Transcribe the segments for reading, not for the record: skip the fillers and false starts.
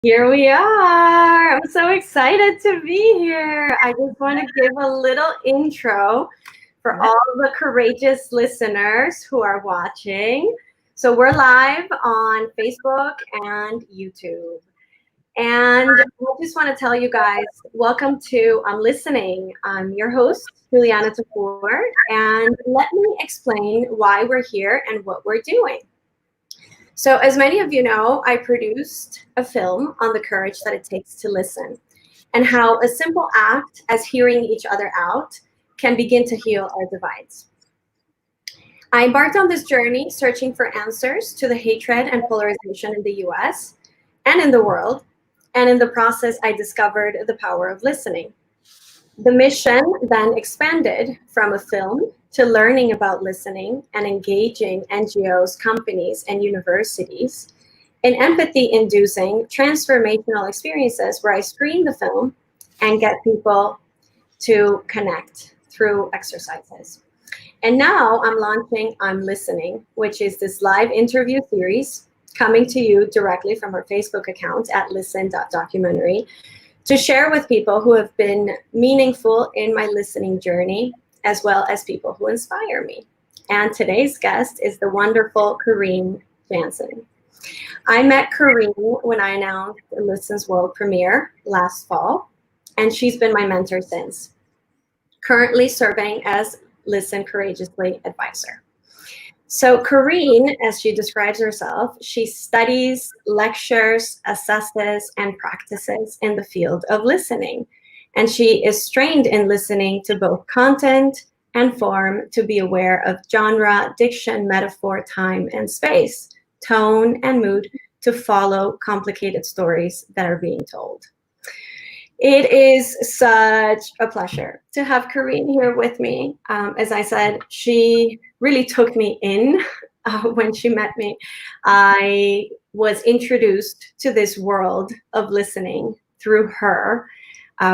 Here we are. I'm so excited to be here. I just want to give a little intro for all the courageous listeners who are watching. So we're live on Facebook and YouTube. And I just want to tell you guys, welcome to I'm Listening. I'm your host, Juliana Tafur, and let me explain why we're here and what we're doing. So, as many of you know, I produced a film on the courage that it takes to listen and how a simple act as hearing each other out can begin to heal our divides. I embarked on this journey searching for answers to the hatred and polarization in the US and in the world. And in the process, I discovered the power of listening. The mission then expanded from a film to learning about listening and engaging NGOs, companies, and universities in empathy-inducing transformational experiences where I screen the film and get people to connect through exercises. And now I'm launching I'm Listening, which is this live interview series coming to you directly from our Facebook account at listen.documentary to share with people who have been meaningful in my listening journey, as well as people who inspire me. And today's guest is the wonderful Corine Jansen. I met Corine when I announced Listen's world premiere last fall, and she's been my mentor since, currently serving as Listen Courageously advisor. So Corine, as she describes herself, she studies, lectures, assesses, and practices in the field of listening. And she is trained in listening to both content and form to be aware of genre, diction, metaphor, time, and space, tone, and mood to follow complicated stories that are being told. It is such a pleasure to have Corine here with me. As I said, she really took me in when she met me. I was introduced to this world of listening through her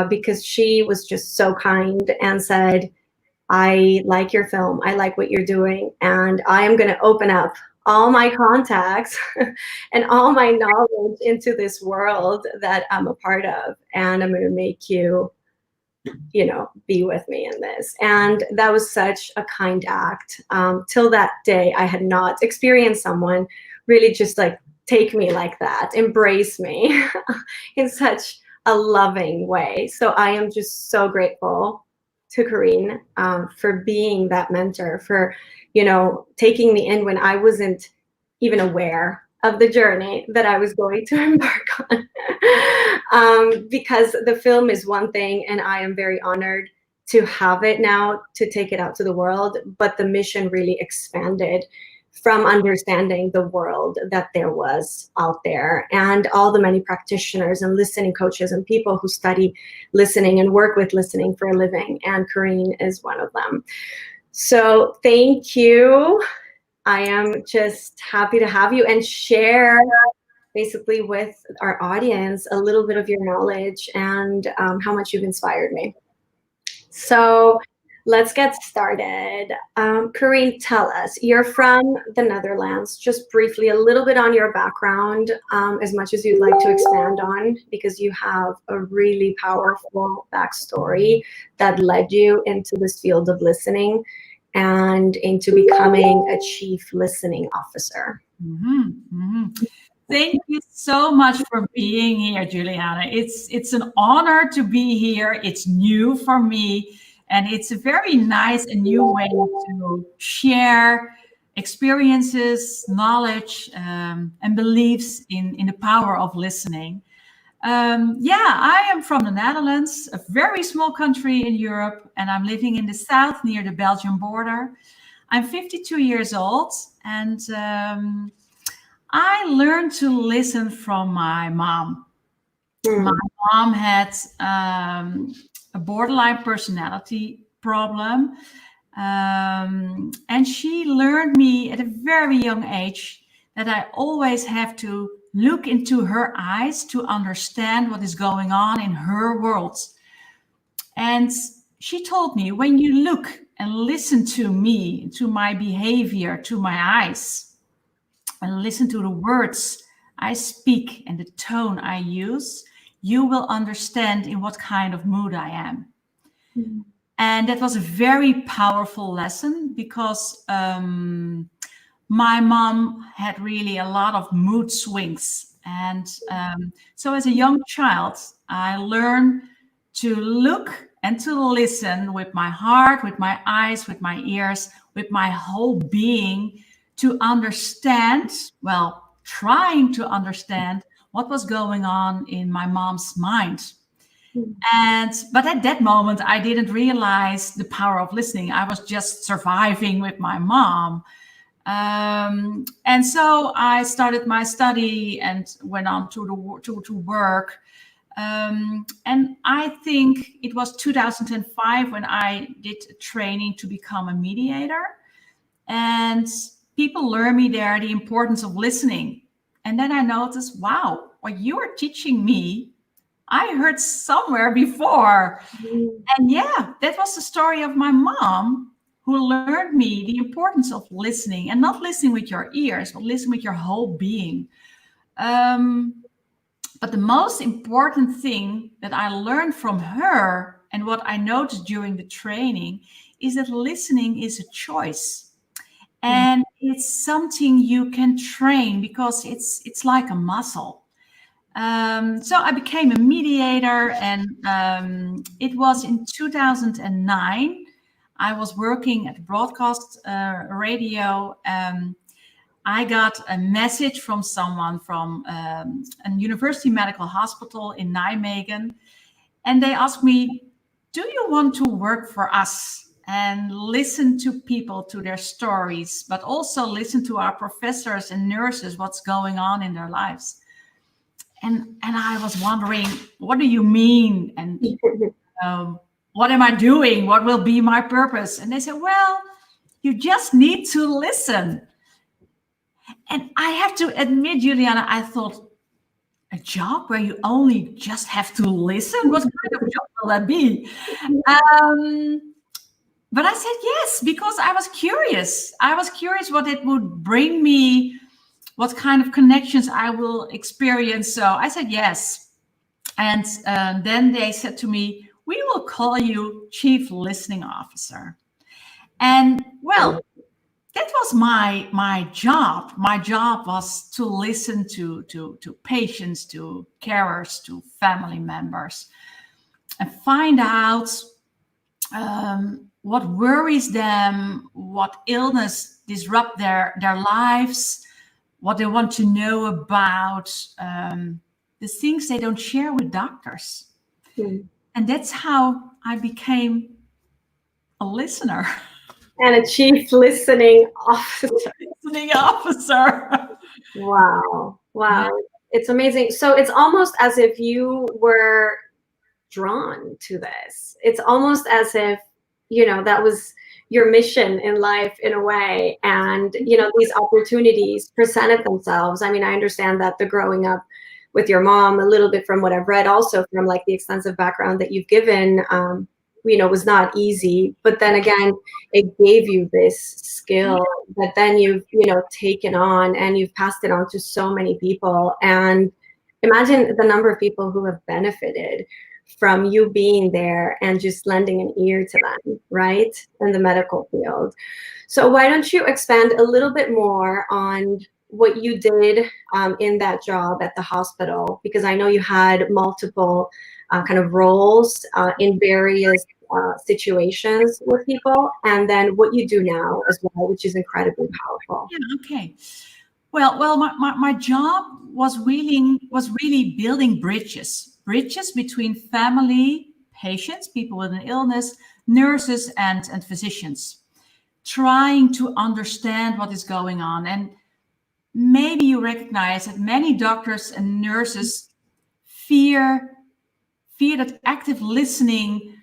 because she was just so kind and said, I like your film, I like what you're doing, and I am going to open up all my contacts and all my knowledge into this world that I'm a part of, and I'm going to make you, be with me in this. And that was such a kind act. Till that day, I had not experienced someone really just like take me like that, embrace me in such a loving way. So I am just so grateful to Corine for being that mentor, for taking me in when I wasn't even aware of the journey that I was going to embark on. Because the film is one thing, and I am very honored to have it now, to take it out to the world. But the mission really expanded from understanding the world that there was out there, and all the many practitioners and listening coaches and people who study listening and work with listening for a living. And Corine is one of them. So thank you. I am just happy to have you and share basically with our audience a little bit of your knowledge and how much you've inspired me. So let's get started. Corine, tell us, you're from the Netherlands. Just briefly, a little bit on your background, as much as you'd like to expand on, because you have a really powerful backstory that led you into this field of listening and into becoming a chief listening officer. Thank you so much for being here, Juliana. It's an honor to be here. It's new for me, and it's a very nice and new way to share experiences, knowledge, and beliefs in the power of listening. I am from the Netherlands, a very small country in Europe, and I'm living in the south near the Belgian border. I'm 52 years old, and I learned to listen from my mom. My mom had a borderline personality problem, and she learned me at a very young age that I always have to look into her eyes to understand what is going on in her world. And she told me, when you look and listen to me, to my behavior, to my eyes, and listen to the words I speak and the tone I use, you will understand in what kind of mood I am. Mm. And that was a very powerful lesson because my mom had really a lot of mood swings. And so as a young child, I learned to look and to listen with my heart, with my eyes, with my ears, with my whole being to understand, well, trying to understand what was going on in my mom's mind. But at that moment, I didn't realize the power of listening. I was just surviving with my mom. And so I started my study and went on to work. And I think it was 2005 when I did training to become a mediator. And people learned me there the importance of listening. And then I noticed, wow, what you are teaching me, I heard somewhere before. And yeah, that was the story of my mom who learned me the importance of listening, and not listening with your ears, but listening with your whole being. But the most important thing that I learned from her and what I noticed during the training is that listening is a choice. And it's something you can train because it's like a muscle. So I became a mediator, and it was in 2009. I was working at broadcast radio. I got a message from someone from a university medical hospital in Nijmegen, and they asked me, "Do you want to work for us and listen to people, to their stories, but also listen to our professors and nurses, what's going on in their lives?" And I was wondering, what do you mean? And what am I doing? What will be my purpose? And they said, well, you just need to listen. And I have to admit, Juliana, I thought, a job where you only just have to listen? What kind of job will that be? But I said yes, because I was curious. I was curious what it would bring me, what kind of connections I will experience. So I said yes. And then they said to me, we will call you Chief Listening Officer. And well, that was my job. My job was to listen to patients, to carers, to family members, and find out what worries them, what illness disrupt their lives, what they want to know about, the things they don't share with doctors. And that's how I became a listener. And a chief listening officer. Listening officer. Wow. Yeah. It's amazing. So it's almost as if you were drawn to this. It's almost as if, that was your mission in life in a way. And, these opportunities presented themselves. I mean, I understand that the growing up with your mom, a little bit from what I've read, also from like the extensive background that you've given, was not easy. But then again, it gave you this skill that then you've, taken on, and you've passed it on to so many people. And imagine the number of people who have benefited from you being there and just lending an ear to them, right, in the medical field. So why don't you expand a little bit more on what you did in that job at the hospital? Because I know you had multiple kind of roles in various situations with people, and then what you do now as well, which is incredibly powerful. Yeah, okay. Well, my job was really building bridges between family, patients, people with an illness, nurses, and physicians, trying to understand what is going on. And maybe you recognize that many doctors and nurses fear that active listening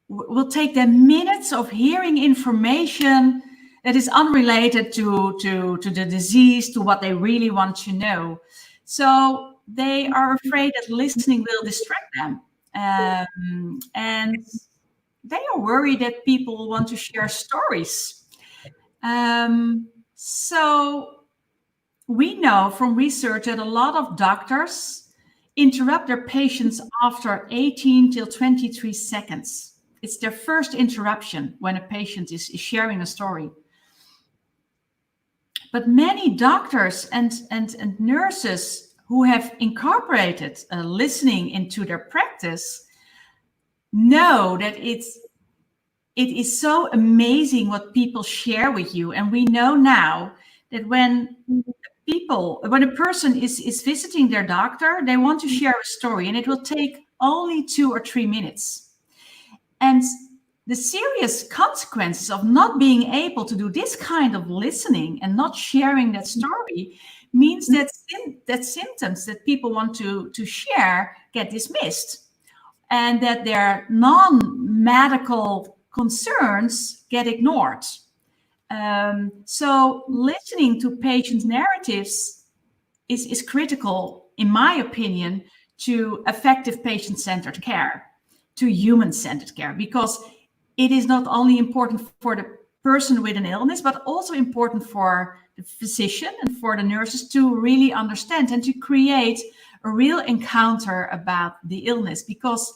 will take them minutes of hearing information that is unrelated to the disease, to what they really want to know. So they are afraid that listening will distract them. And they are worried that people want to share stories. So we know from research that a lot of doctors interrupt their patients after 18 till 23 seconds. It's their first interruption when a patient is sharing a story. But many doctors and nurses who have incorporated listening into their practice know that it is so amazing what people share with you. And we know now that when a person is visiting their doctor, they want to share a story, and it will take only 2 or 3 minutes. And the serious consequences of not being able to do this kind of listening and not sharing that story means that symptoms that people want to share get dismissed, and that their non-medical concerns get ignored. So listening to patients' narratives is critical, in my opinion, to effective patient-centered care, to human-centered care, because it is not only important for the person with an illness, but also important for the physician and for the nurses to really understand and to create a real encounter about the illness, because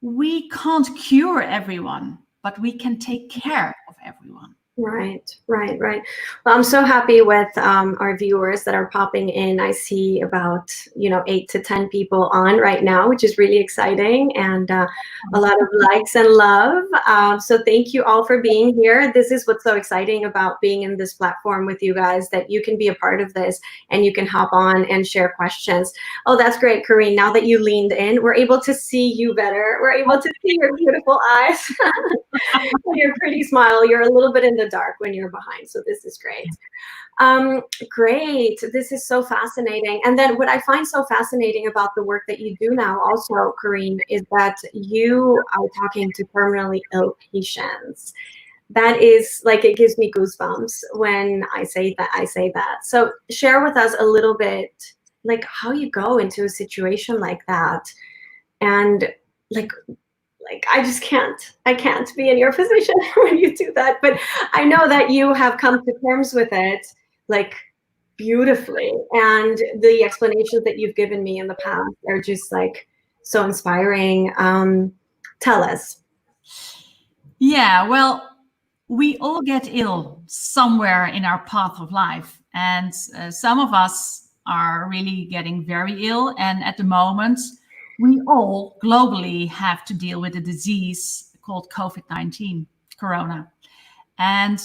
we can't cure everyone, but we can take care of everyone. Right. Well, I'm so happy with our viewers that are popping in. I see about 8 to 10 people on right now, which is really exciting, and a lot of likes and love. So thank you all for being here. This is what's so exciting about being in this platform with you guys, that you can be a part of this and you can hop on and share questions. Oh, that's great, Corine. Now that you leaned in, we're able to see you better. We're able to see your beautiful eyes, your pretty smile. You're a little bit in the dark when you're behind, so this is great. Great. This is so fascinating. And then what I find so fascinating about the work that you do now also, Corine, is that you are talking to terminally ill patients. That is like, it gives me goosebumps when I say that. So share with us a little bit, like, how you go into a situation like that, and like I can't be in your position when you do that, but I know that you have come to terms with it, like, beautifully. And the explanations that you've given me in the past are just like so inspiring. Tell us. Yeah, well, we all get ill somewhere in our path of life, and some of us are really getting very ill, and at the moment we all globally have to deal with a disease called COVID-19, Corona. And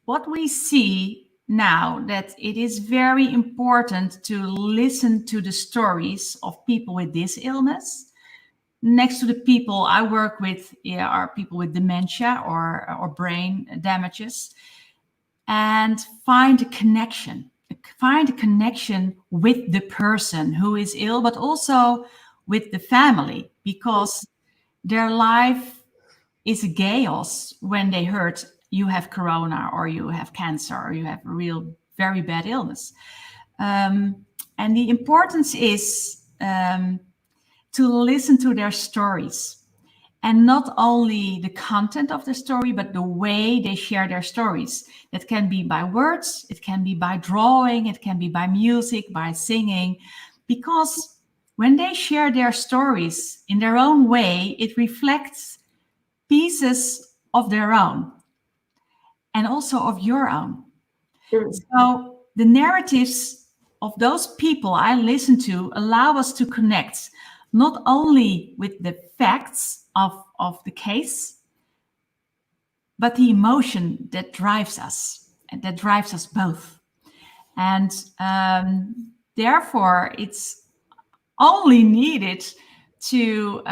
what we see now, that it is very important to listen to the stories of people with this illness. Next to the people I work with are people with dementia or brain damages, and find a connection. Find a connection with the person who is ill, but also with the family, because their life is a chaos when they heard you have corona, or you have cancer, or you have a real very bad illness. And the importance is to listen to their stories. And not only the content of the story, but the way they share their stories. That can be by words, it can be by drawing, it can be by music, by singing. Because when they share their stories in their own way, it reflects pieces of their own and also of your own. So the narratives of those people I listen to allow us to connect not only with the facts of the case, but the emotion that drives us, and that drives us both. And therefore, it's only needed to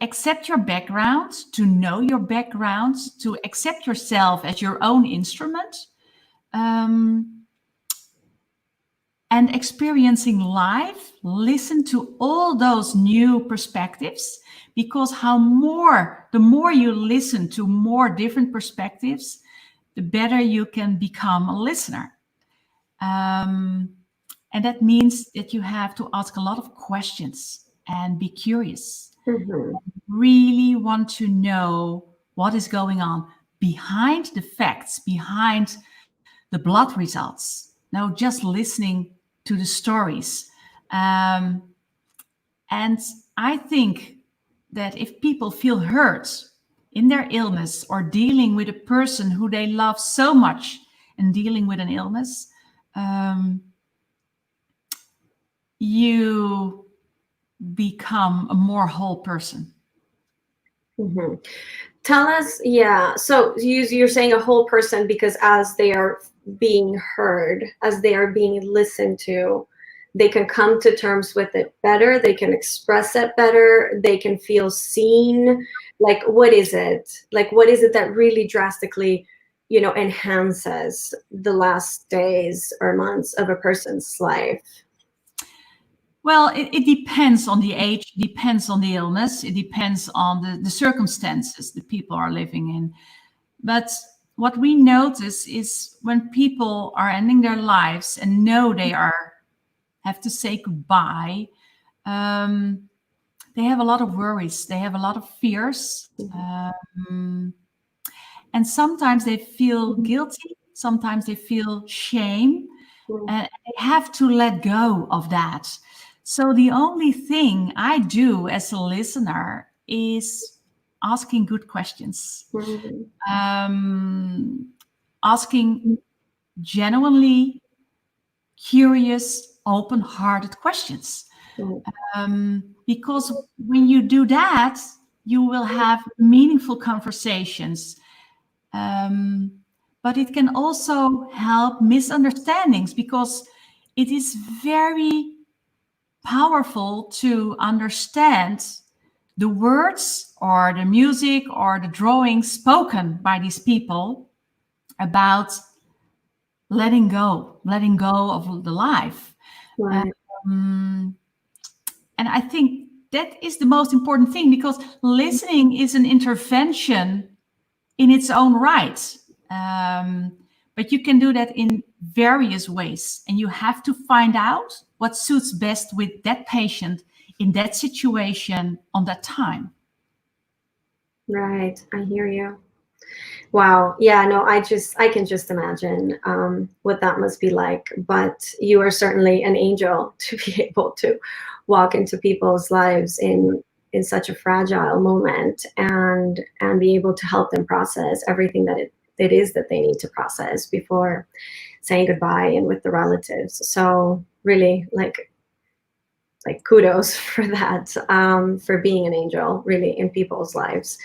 accept your background, to know your background, to accept yourself as your own instrument, and experiencing life, listen to all those new perspectives, because the more you listen to more different perspectives, the better you can become a listener. And that means that you have to ask a lot of questions and be curious. Really want to know what is going on behind the facts, behind the blood results. No, just listening to the stories. And I think that if people feel hurt in their illness or dealing with a person who they love so much and dealing with an illness, you become a more whole person. Mm-hmm. Tell us, so you're saying a whole person because as they are being heard, as they are being listened to, they can come to terms with it better, they can express it better, they can feel seen. Like, what is it? Like, what is it that really drastically, enhances the last days or months of a person's life? Well, it depends on the age, it depends on the illness, it depends on the circumstances that people are living in. But what we notice is when people are ending their lives and know they have to say goodbye, they have a lot of worries, they have a lot of fears. And sometimes they feel guilty, sometimes they feel shame, and they have to let go of that. So the only thing I do as a listener is asking good questions, asking genuinely curious, open-hearted questions. Because when you do that, you will have meaningful conversations. But it can also help misunderstandings, because it is very powerful to understand the words or the music or the drawings spoken by these people about letting go of the life. Right. And I think that is the most important thing, because listening is an intervention in its own right. But you can do that in various ways, and you have to find out what suits best with that patient in that situation on that time. Right, I hear you. Wow. Yeah, no, I can just imagine what that must be like. But you are certainly an angel to be able to walk into people's lives in such a fragile moment and be able to help them process everything that it is that they need to process before saying goodbye and with the relatives. So really, like kudos for that, for being an angel really in people's lives.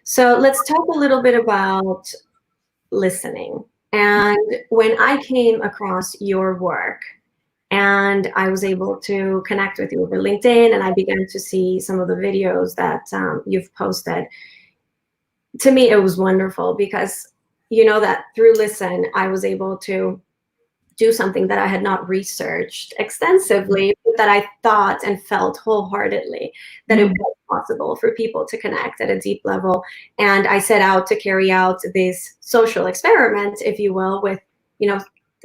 So let's talk a little bit about listening. And when I came across your work and I was able to connect with you over LinkedIn, and I began to see some of the videos that you've posted, to me, it was wonderful, because that through Listen, I was able to do something that I had not researched extensively, but that I thought and felt wholeheartedly that it was possible for people to connect at a deep level. And I set out to carry out this social experiment, if you will, with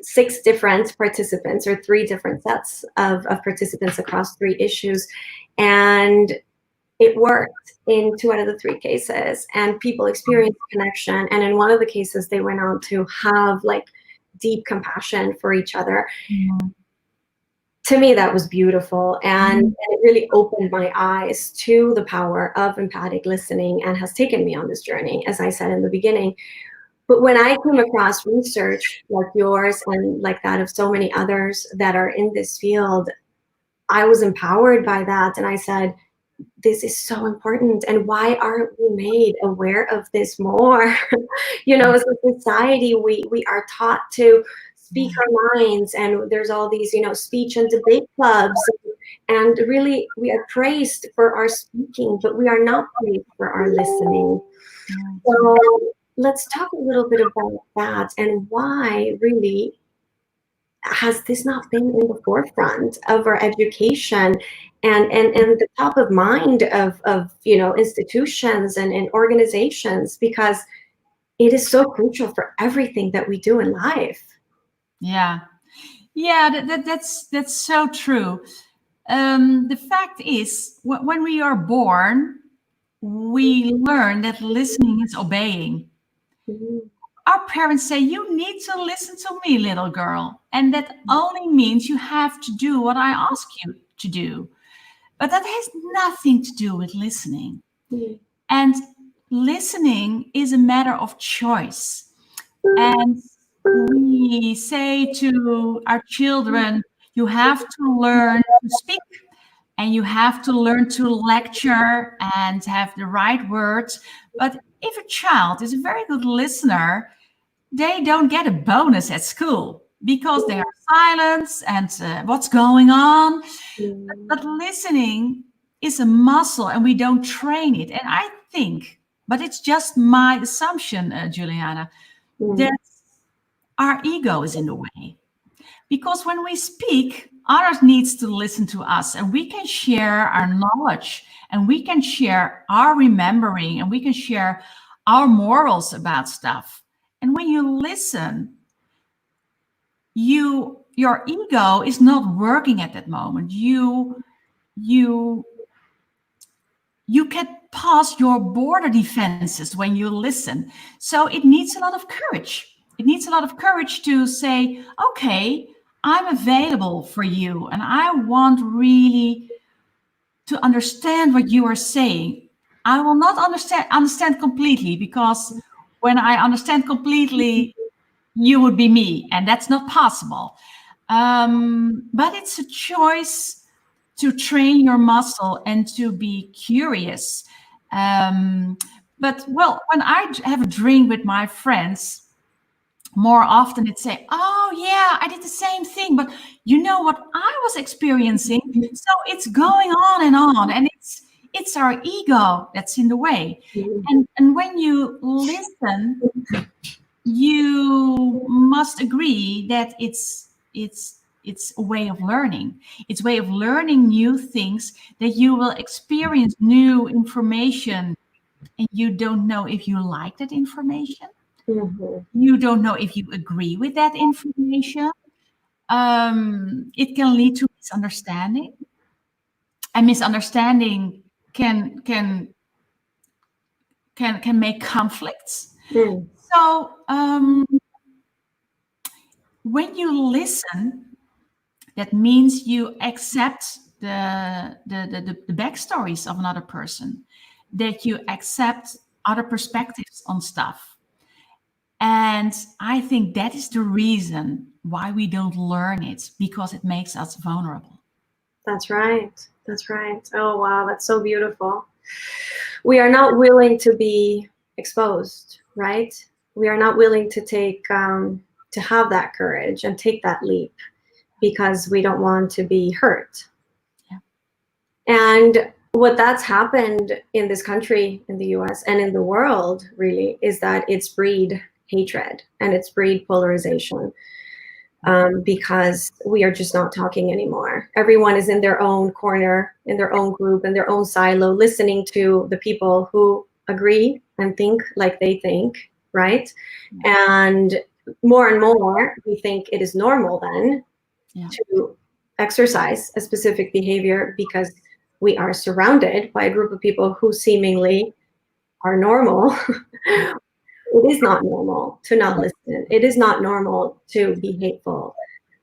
6 different participants, or 3 different sets of participants across 3 issues. And it worked in 2 out of the 3 cases, and people experienced connection. And in one of the cases, they went on to have deep compassion for each other. To me, that was beautiful, and it really opened my eyes to the power of empathic listening, and has taken me on this journey, as I said in the beginning. But when I came across research like yours and like that of so many others that are in this field, I was empowered by that, and I said, this is so important, and why aren't we made aware of this more? As a society, we are taught to speak our minds, and there's all these, speech and debate clubs, and really we are praised for our speaking, but we are not praised for our listening. So let's talk a little bit about that, and why really has this not been in the forefront of our education and the top of mind of institutions and organizations, because it is so crucial for everything that we do in life. Yeah, that's so true. The fact is, when we are born, we learn that listening is obeying. Our parents say, you need to listen to me, little girl. And that only means you have to do what I ask you to do. But that has nothing to do with listening. And listening is a matter of choice. And we say to our children, you have to learn to speak, and you have to learn to lecture and have the right words. But if a child is a very good listener, they don't get a bonus at school because they are silent and what's going on. But listening is a muscle and we don't train it. And I think, but it's just my assumption, Juliana, that our ego is in the way. Because when we speak, others needs to listen to us, and we can share our knowledge, and we can share our remembering, and we can share our morals about stuff. And when you listen, your ego is not working at that moment. You get past your border defenses when you listen. So it needs a lot of courage. It needs a lot of courage to say, okay, I'm available for you, and I want really to understand what you are saying. I will not understand completely, because when I understand completely, you would be me, and that's not possible. But it's a choice to train your muscle and to be curious. But well, when I have a drink with my friends, more often it's say, oh yeah, I did the same thing, but you know what I was experiencing? So it's going on, and it's our ego that's in the way. And when you listen, you must agree that it's a way of learning. It's a way of learning new things, that you will experience new information, and you don't know if you like that information. You don't know if you agree with that information. It can lead to misunderstanding, and misunderstanding can make conflicts. So when you listen, that means you accept the backstories of another person, that you accept other perspectives on stuff. And I think that is the reason why we don't learn it, because it makes us vulnerable. That's right. That's right. Oh, wow. That's so beautiful. We are not willing to be exposed, right? We are not willing to take, to have that courage and take that leap, because we don't want to be hurt. Yeah. And what that's happened in this country, in the US and in the world, really, is that it's breed hatred and it's breed polarization, because we are just not talking anymore. Everyone is in their own corner, in their own group, in their own silo, listening to the people who agree and think like they think, right? And more, we think it is normal then to exercise a specific behavior because we are surrounded by a group of people who seemingly are normal. It is not normal to not listen. It is not normal to be hateful.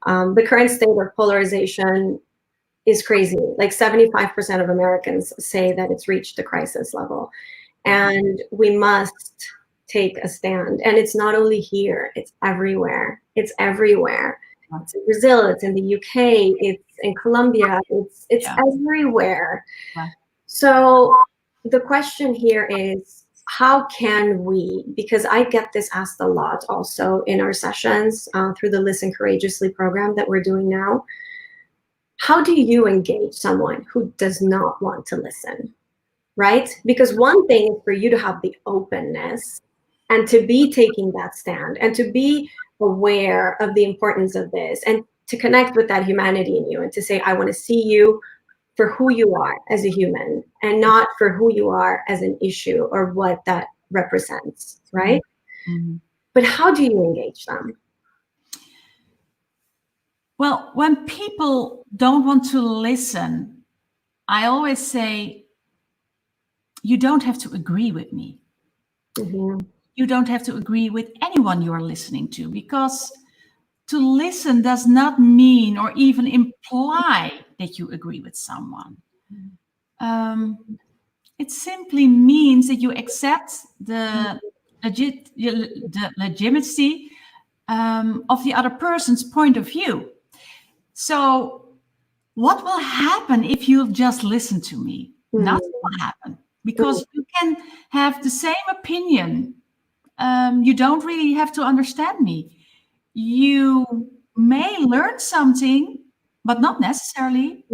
The current state of polarization is crazy. Like 75% of Americans say that it's reached a crisis level. And we must take a stand. And it's not only here, it's everywhere. It's everywhere. It's in Brazil, it's in the UK, it's in Colombia, it's everywhere. So the question here is, how can we, because I get this asked a lot also in our sessions through the Listen Courageously program that we're doing now, how do you engage someone who does not want to listen, right? Because one thing is for you to have the openness and to be taking that stand and to be aware of the importance of this and to connect with that humanity in you and to say, I want to see you for who you are as a human and not for who you are as an issue or what that represents, right? But how do you engage them? Well, when people don't want to listen, I always say, you don't have to agree with me. you don't have to agree with anyone you are listening to, because to listen does not mean or even imply that you agree with someone. It simply means that you accept the legitimacy of the other person's point of view. So what will happen if you just listen to me? Nothing will happen, because you can have the same opinion. You don't really have to understand me. You may learn something, but not necessarily.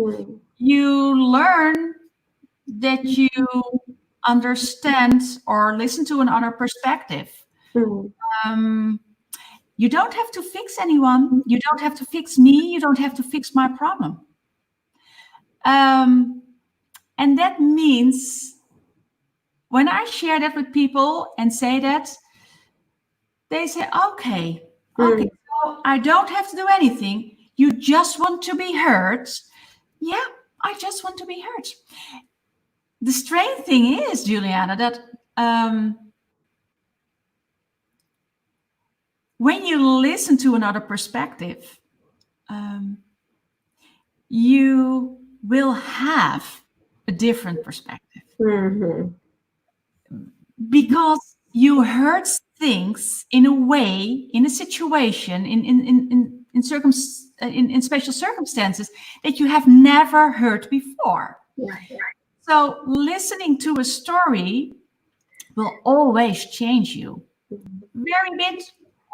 You learn that you understand or listen to another perspective. You don't have to fix anyone. You don't have to fix me. You don't have to fix my problem. And that means when I share that with people and say that, they say, okay, so I don't have to do anything. You just want to be heard. Yeah, I just want to be heard. The strange thing is, Juliana, that when you listen to another perspective, you will have a different perspective. Because you heard things in a way, in a situation, in special circumstances that you have never heard before. So listening to a story will always change you, very big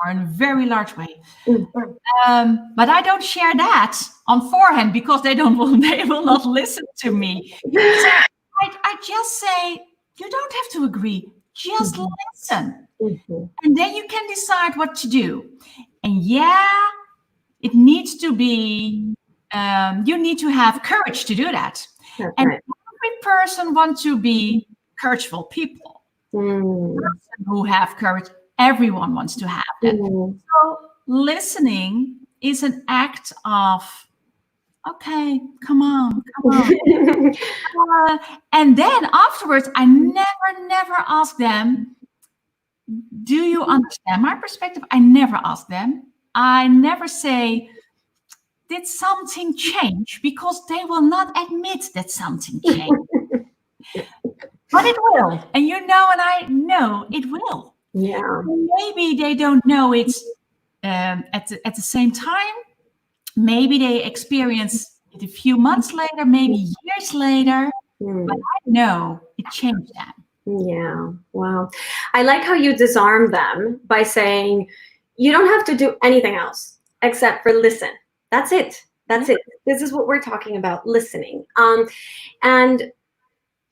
or in a very large way. But I don't share that on forehand, because they will not listen to me. So I just say, you don't have to agree. Just listen. And then you can decide what to do. And yeah, it needs to be, you need to have courage to do that. And every person wants to be courageful people. Who have courage, everyone wants to have that. So listening is an act of, okay, come on. And then afterwards, I never ask them, do you understand my perspective? I never ask them. I never say, did something change? Because they will not admit that something changed. But it will. And you know, and I know it will. Yeah. Maybe they don't know it at the same time. Maybe they experience it a few months later, maybe years later. But I know it changed them. Yeah. Wow. I like how you disarm them by saying, you don't have to do anything else except for listen. That's it. That's it. This is what we're talking about, listening. And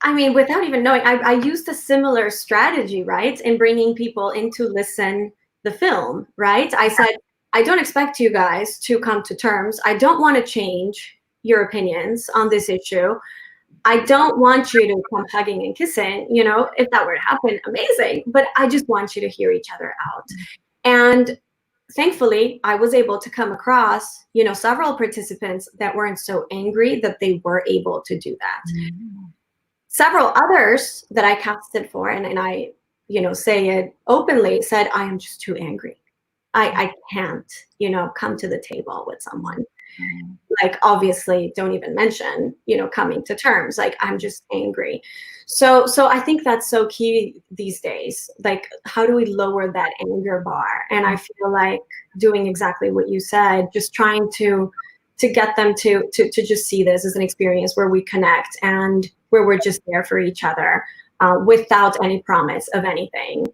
I mean, without even knowing, I used a similar strategy, right, in bringing people in to listen the film, right? I said, I don't expect you guys to come to terms. I don't want to change your opinions on this issue. I don't want you to come hugging and kissing, you know, if that were to happen, amazing. But I just want you to hear each other out. And thankfully, I was able to come across, you know, several participants that weren't so angry that they were able to do that. Several others that I casted for, and I, you know, say it openly, said, I am just too angry. I can't, you know, come to the table with someone. Like, obviously, don't even mention, you know, coming to terms. Like, I'm just angry. So I think that's so key these days. Like, how do we lower that anger bar? And I feel like doing exactly what you said, just trying to get them to just see this as an experience where we connect and where we're just there for each other without any promise of anything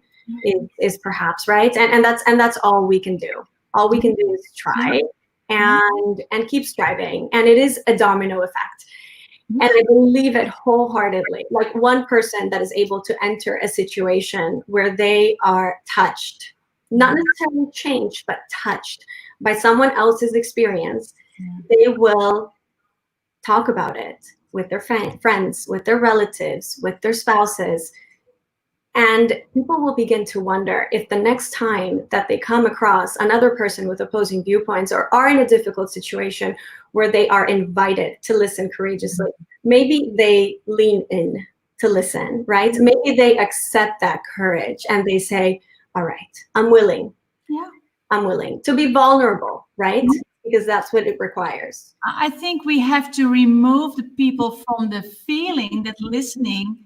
is perhaps right. And that's all we can do. All we can do is try and keep striving. And it is a domino effect. And I believe it wholeheartedly. Like, one person that is able to enter a situation where they are touched, not necessarily changed, but touched by someone else's experience, they will talk about it with their friends, with their relatives, with their spouses. And people will begin to wonder if the next time that they come across another person with opposing viewpoints or are in a difficult situation where they are invited to listen courageously, maybe they lean in to listen, right? Maybe they accept that courage and they say, all right, I'm willing. Yeah. I'm willing to be vulnerable, right? Because that's what it requires. I think we have to remove the people from the feeling that listening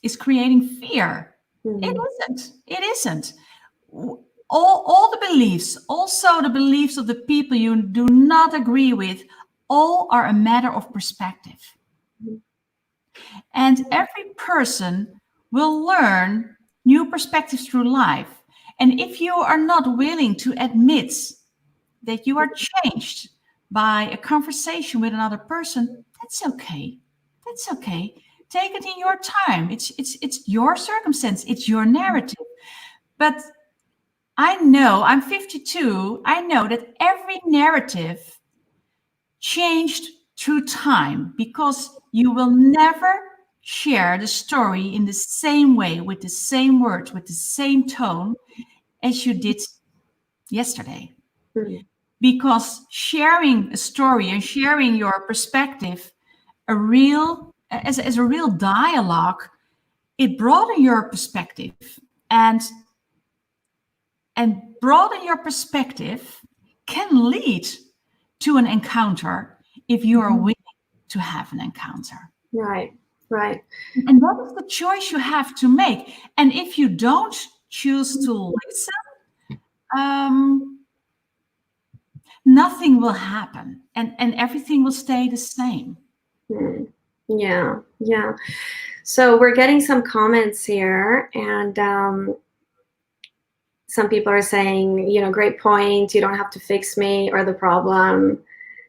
is creating fear. It isn't. It isn't. All the beliefs, also the beliefs of the people you do not agree with, all are a matter of perspective. And every person will learn new perspectives through life. And if you are not willing to admit that you are changed by a conversation with another person, that's okay. That's okay. Take it in your time. It's your circumstance. It's your narrative. But I know, I'm 52, I know that every narrative changed through time, because you will never share the story in the same way, with the same words, with the same tone as you did yesterday. Because sharing a story and sharing your perspective as a real dialogue, it broadens your perspective. And broaden your perspective can lead to an encounter if you are willing to have an encounter. Right, right. And that is the choice you have to make. And if you don't choose to listen, nothing will happen, and everything will stay the same. Yeah, yeah. So we're getting some comments here, and some people are saying, you know, great point. You don't have to fix me or the problem.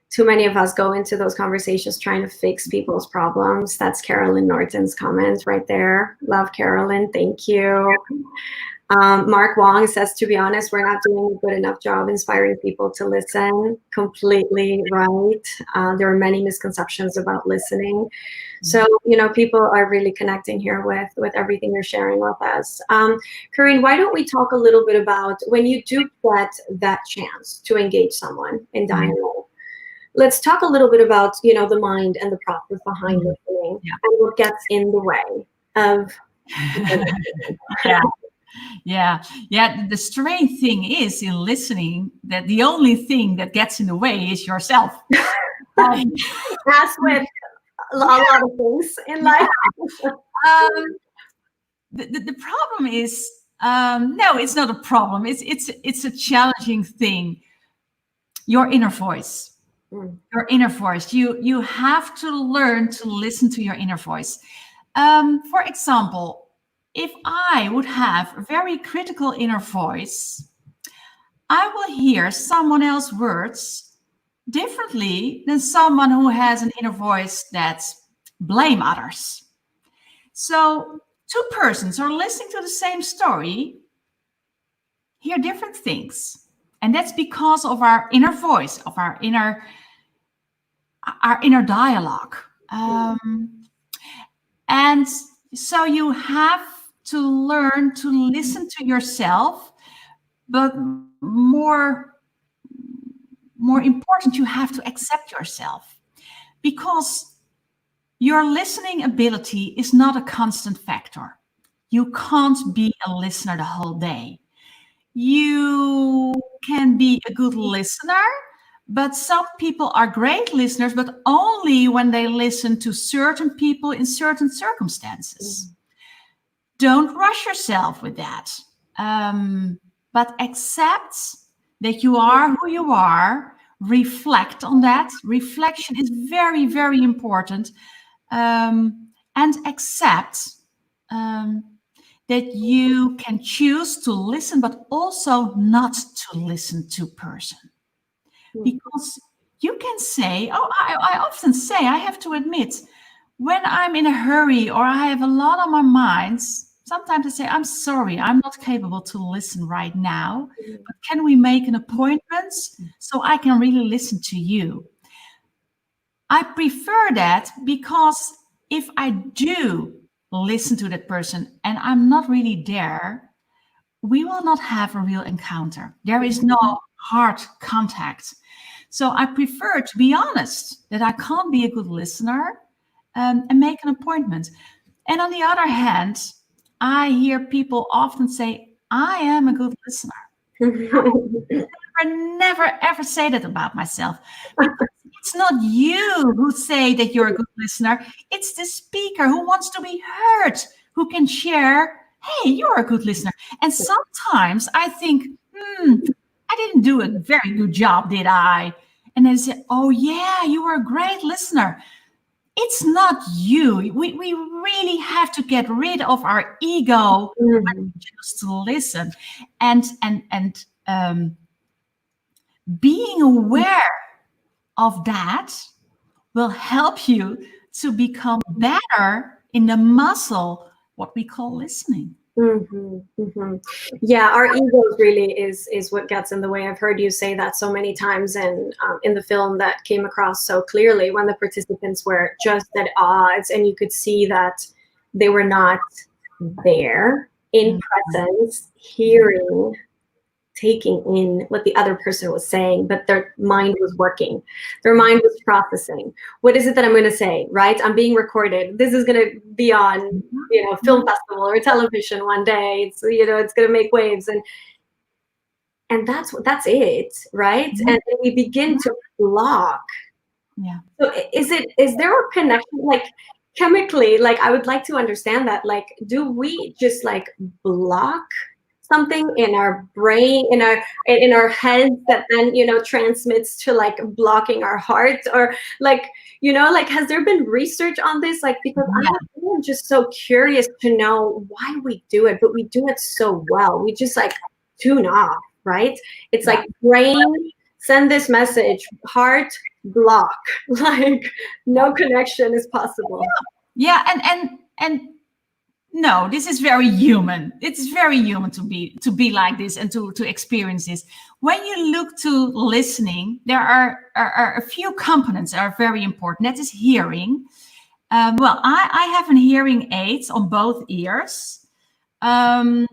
Too many of us go into those conversations trying to fix people's problems. That's Carolyn Norton's comment right there. Love Carolyn. Thank you. Mark Wong says, to be honest, we're not doing a good enough job inspiring people to listen. Completely right. There are many misconceptions about listening. So, you know, people are really connecting here with everything you're sharing with us. Corine, why don't we talk a little bit about when you do get that chance to engage someone in dialogue? Let's talk a little bit about, you know, the mind and the process behind listening and what gets in the way of. Yeah. The strange thing is in listening that the only thing that gets in the way is yourself. That's with a lot of things in life. The problem is, no, it's not a problem. It's a challenging thing. Your inner voice. Your inner voice. You have to learn to listen to your inner voice. For example, if I would have a very critical inner voice, I will hear someone else's words differently than someone who has an inner voice that blame others. So two persons are listening to the same story, hear different things. And that's because of our inner voice, of our inner dialogue. And so you have to learn to listen to yourself, but more important, you have to accept yourself, because your listening ability is not a constant factor. You can't be a listener the whole day. You can be a good listener, but some people are great listeners, but only when they listen to certain people in certain circumstances. Don't rush yourself with that, but accept that you are who you are. Reflect on that. Reflection is very, very important, and accept that you can choose to listen, but also not to listen to a person. Because you can say, I often say, I have to admit, when I'm in a hurry or I have a lot on my mind, sometimes I say, I'm sorry, I'm not capable to listen right now, but can we make an appointment so I can really listen to you? I prefer that, because if I do listen to that person and I'm not really there, we will not have a real encounter. There is no hard contact. So I prefer to be honest that I can't be a good listener, and make an appointment. And on the other hand, I hear people often say, I am a good listener. I never ever say that about myself, because it's not you who say that you're a good listener. It's the speaker who wants to be heard, who can share, hey, you're a good listener. And sometimes I think, I didn't do a very good job, did I? And they say, oh yeah, you were a great listener. It's not you. We really have to get rid of our ego when we choose to listen, and being aware of that will help you to become better in the muscle, what we call listening. Yeah, our egos really is what gets in the way. I've heard you say that so many times, and in the film that came across so clearly when the participants were just at odds, and you could see that they were not there in presence, hearing, taking in what the other person was saying, but their mind was working. Their mind was processing. What is it that I'm going to say, right? I'm being recorded. This is going to be on, film festival or television one day. It's, it's going to make waves. And that's it, right? And we begin to block. Yeah. So is there a connection, like chemically, like I would like to understand that, like, do we just like block something in our brain, in our heads, that then transmits to like blocking our heart, or like has there been research on this? Like, because I'm just so curious to know why we do it, but we do it so well. We just like tune off, right? It's like brain, send this message, heart, block, like no connection is possible. Yeah, and no, this is very human. It's very human to be like this and to experience this. When you look to listening, there are a few components that are very important. That is hearing. Well, I have an hearing aid on both ears, and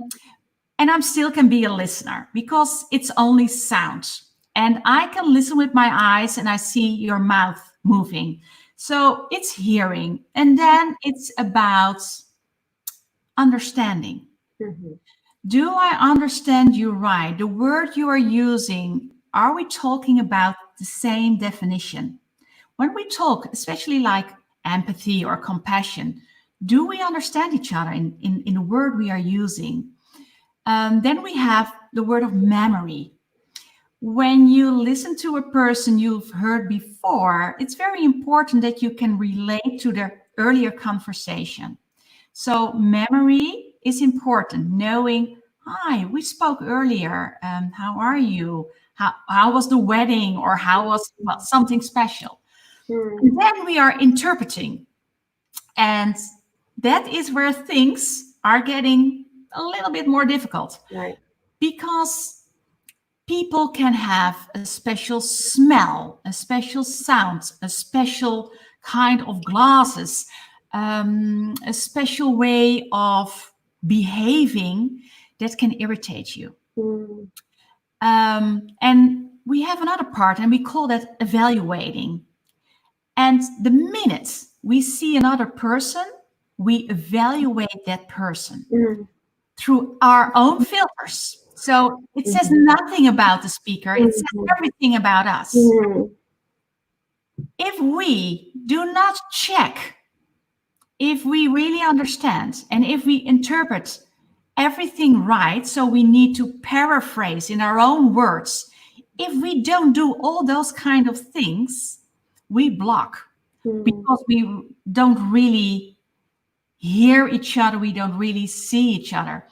I still can be a listener because it's only sound, and I can listen with my eyes and I see your mouth moving. So it's hearing, and then it's about understanding. Do I understand you right? The word you are using, are we talking about the same definition? When we talk, especially like empathy or compassion, do we understand each other in the word we are using? Then we have the word of memory. When you listen to a person you've heard before, it's very important that you can relate to the earlier conversation. So memory is important, knowing, hi, we spoke earlier. How are you? How was the wedding? Or how was something special? And then we are interpreting. And that is where things are getting a little bit more difficult. Right. Because people can have a special smell, a special sound, a special kind of glasses, a special way of behaving that can irritate you. And we have another part, and we call that evaluating. And the minute we see another person, we evaluate that person through our own filters. So it says nothing about the speaker. It says everything about us. If we do not check if we really understand and if we interpret everything right, so we need to paraphrase in our own words. If we don't do all those kind of things, we block because we don't really hear each other. We don't really see each other.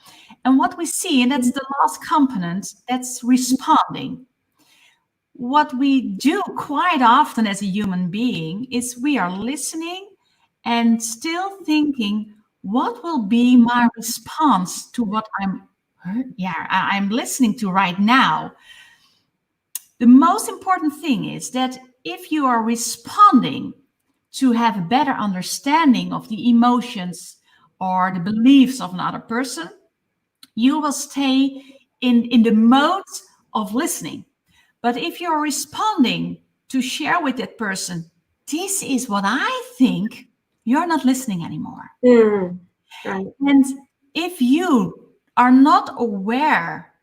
And what we see, and that's the last component, that's responding. What we do quite often as a human being is we are listening and still thinking, what will be my response to what I'm listening to right now? The most important thing is that if you are responding to have a better understanding of the emotions or the beliefs of another person, you will stay in the mode of listening. But if you're responding to share with that person, this is what I think, you're not listening anymore. Right. And if you are not aware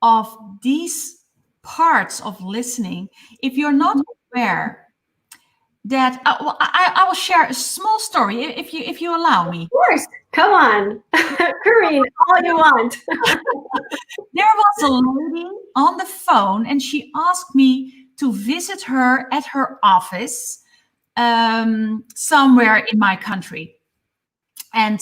of these parts of listening, if you're not aware that, I will share a small story if you allow me. Of course, come on, Corine, all you want. There was a lady on the phone, and she asked me to visit her at her office somewhere in my country. And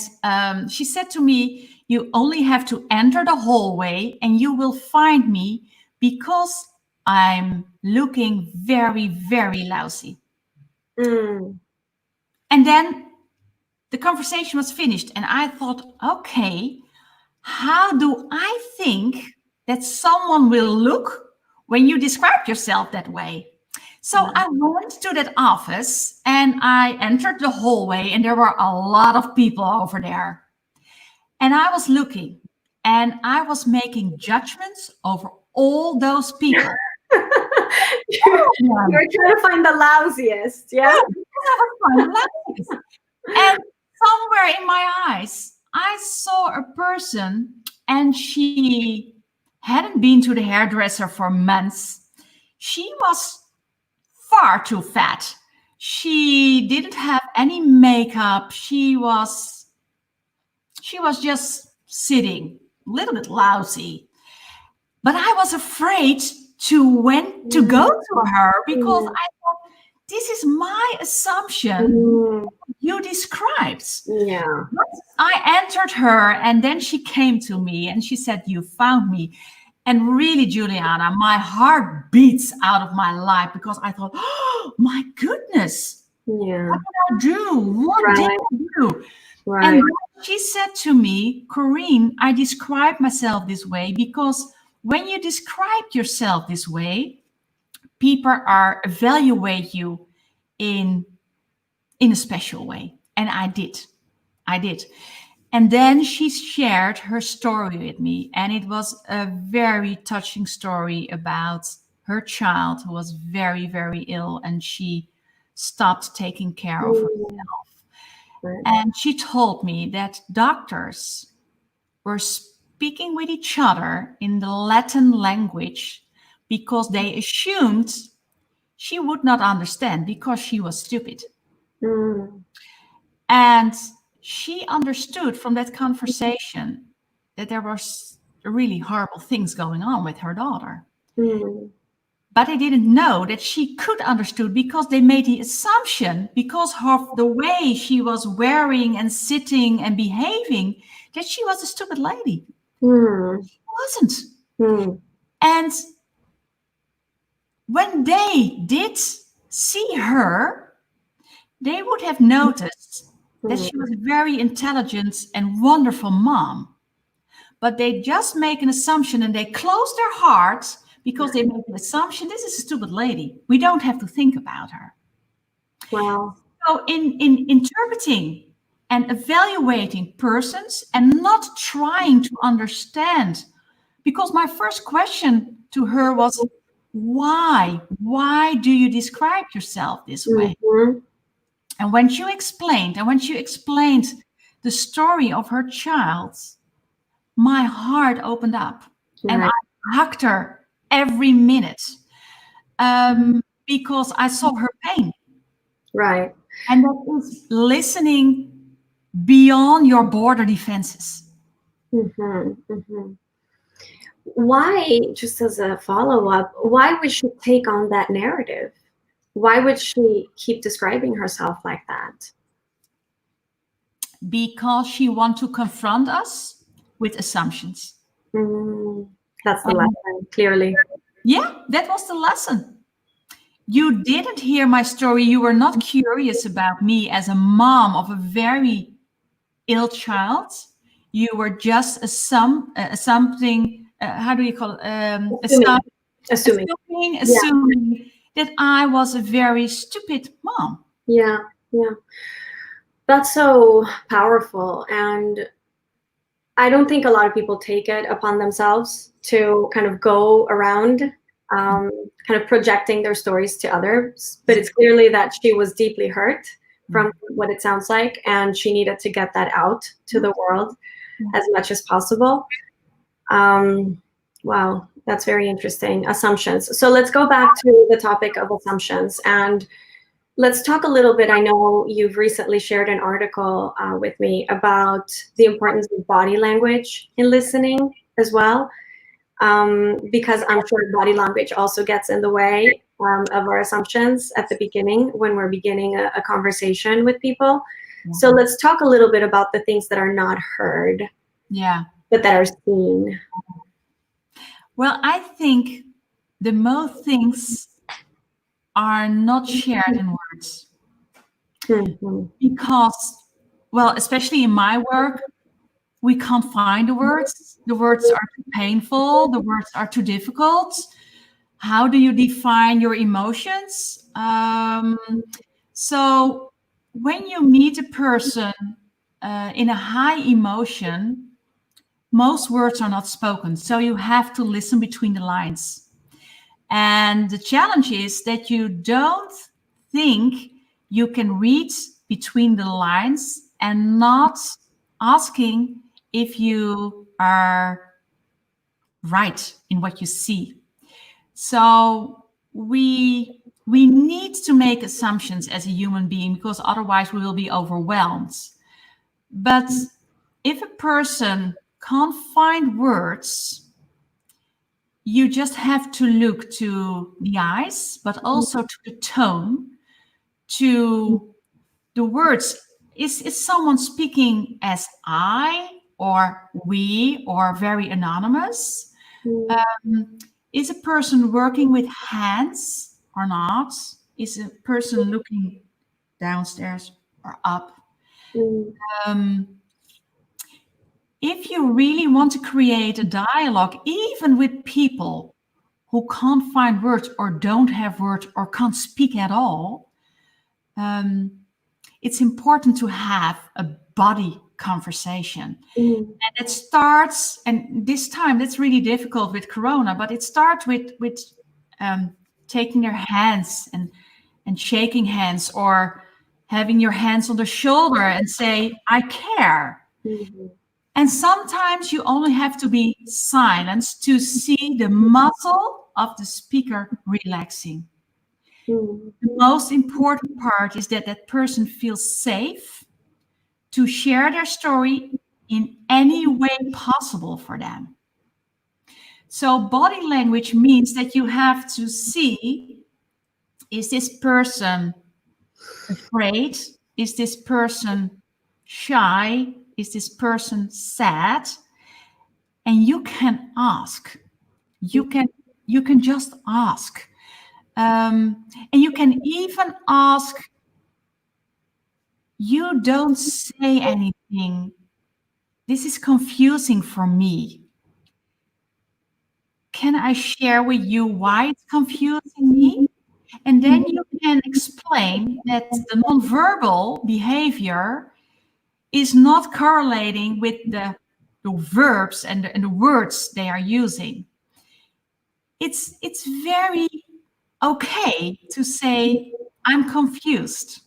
she said to me, you only have to enter the hallway and you will find me because I'm looking very, very lousy. Mm. And then the conversation was finished. And I thought, okay, how do I think that someone will look when you describe yourself that way? So I went to that office and I entered the hallway, and there were a lot of people over there. And I was looking and I was making judgments over all those people. You're trying to find the lousiest, yeah? And somewhere in my eyes, I saw a person, and she hadn't been to the hairdresser for months. She was far too fat. She didn't have any makeup. She was just sitting, a little bit lousy. But I was afraid to go to her because I thought, this is my assumption you described. Yeah. But I entered her, and then she came to me and she said, you found me. And really, Juliana, my heart beats out of my life because I thought, oh, my goodness, yeah. what did I do? What did I do? Right. And she said to me, Corine, I describe myself this way because when you describe yourself this way, people are evaluate you in a special way. And I did. And then she shared her story with me, and it was a very touching story about her child who was very, very ill, and she stopped taking care of herself. Right. And she told me that doctors were speaking with each other in the Latin language because they assumed she would not understand because she was stupid. And she understood from that conversation that there was really horrible things going on with her daughter. But they didn't know that she could understood because they made the assumption, because of the way she was wearing and sitting and behaving, that she was a stupid lady. She wasn't. And when they did see her, they would have noticed that she was a very intelligent and wonderful mom. But they just make an assumption and they close their hearts because they make an assumption, this is a stupid lady. We don't have to think about her. Wow. So in interpreting and evaluating persons and not trying to understand, because my first question to her was, why? Why do you describe yourself this way? And when she explained, the story of her child, my heart opened up. And I hugged her every minute because I saw her pain. Right. And that is listening beyond your border defenses. Why, just as a follow-up, why would she take on that narrative? Why would she keep describing herself like that? Because she wants to confront us with assumptions. That's the lesson, clearly. Yeah, that was the lesson. You didn't hear my story. You were not curious about me as a mom of a very ill child. You were just something. How do you call it? Assuming that I was a very stupid mom. Yeah. That's so powerful. And I don't think a lot of people take it upon themselves to kind of go around kind of projecting their stories to others. But it's clearly that she was deeply hurt from what it sounds like, and she needed to get that out to the world. as much as possible. Wow, that's very interesting. Assumptions. So let's go back to the topic of assumptions, and let's talk a little bit. I know you've recently shared an article with me about the importance of body language in listening as well, because I'm sure body language also gets in the way of our assumptions at the beginning when we're beginning a conversation with people. So let's talk a little bit about the things that are not heard, but that are seen. Well, I think the most things are not shared in words. Because, well, especially in my work, we can't find the words. The words are too painful. The words are too difficult. How do you define your emotions? So when you meet a person in a high emotion, most words are not spoken. So you have to listen between the lines. And the challenge is that you don't think you can read between the lines and not asking if you are right in what you see. So we need to make assumptions as a human being, because otherwise we will be overwhelmed. But if a person can't find words, you just have to look to the eyes, but also to the tone, to the words. Is someone speaking as I or we or very anonymous? Is a person working with hands or not? Is a person looking downstairs or up? If you really want to create a dialogue, even with people who can't find words or don't have words or can't speak at all, it's important to have a body conversation. And it starts, and this time that's really difficult with Corona, but it starts with taking their hands and shaking hands, or having your hands on the shoulder and say, I care. And sometimes you only have to be silenced to see the muscle of the speaker relaxing. The most important part is that that person feels safe to share their story in any way possible for them. So body language means that you have to see, is this person afraid? Is this person shy? Is this person sad? And you can ask. You can just ask. And you can even ask, you don't say anything. This is confusing for me. Can I share with you why it's confusing me? And then you can explain that the nonverbal behavior is not correlating with the verbs and the words they are using. It's very okay to say, I'm confused.